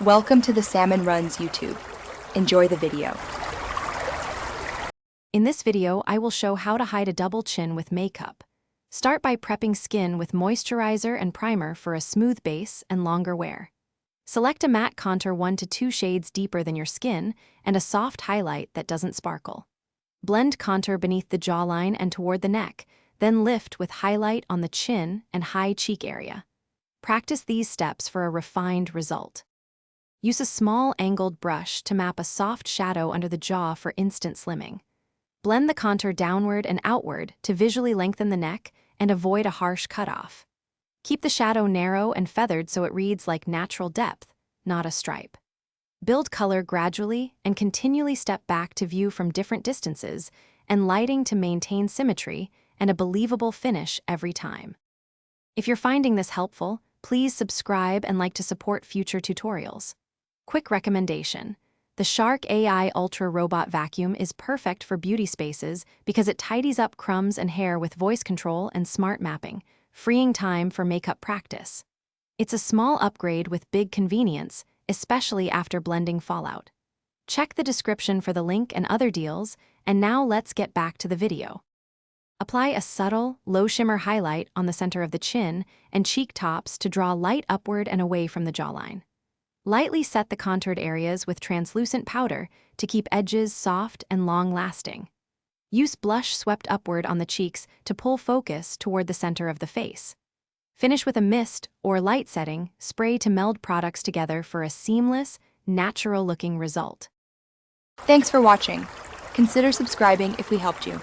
Welcome to the Salmon Runs YouTube. Enjoy the video. In this video, I will show how to hide a double chin with makeup. Start by prepping skin with moisturizer and primer for a smooth base and longer wear. Select a matte contour 1 to 2 shades deeper than your skin and a soft highlight that doesn't sparkle. Blend contour beneath the jawline and toward the neck, then lift with highlight on the chin and high cheek area. Practice these steps for a refined result. Use a small angled brush to map a soft shadow under the jaw for instant slimming. Blend the contour downward and outward to visually lengthen the neck and avoid a harsh cutoff. Keep the shadow narrow and feathered so it reads like natural depth, not a stripe. Build color gradually and continually step back to view from different distances and lighting to maintain symmetry and a believable finish every time. If you're finding this helpful, please subscribe and like to support future tutorials. Quick recommendation. The Shark AI Ultra Robot Vacuum is perfect for beauty spaces because it tidies up crumbs and hair with voice control and smart mapping, freeing time for makeup practice. It's a small upgrade with big convenience, especially after blending fallout. Check the description for the link and other deals, and now let's get back to the video. Apply a subtle, low-shimmer highlight on the center of the chin and cheek tops to draw light upward and away from the jawline. Lightly set the contoured areas with translucent powder to keep edges soft and long-lasting. Use blush swept upward on the cheeks to pull focus toward the center of the face. Finish with a mist or light setting spray to meld products together for a seamless, natural-looking result. Thanks for watching. Consider subscribing if we helped you.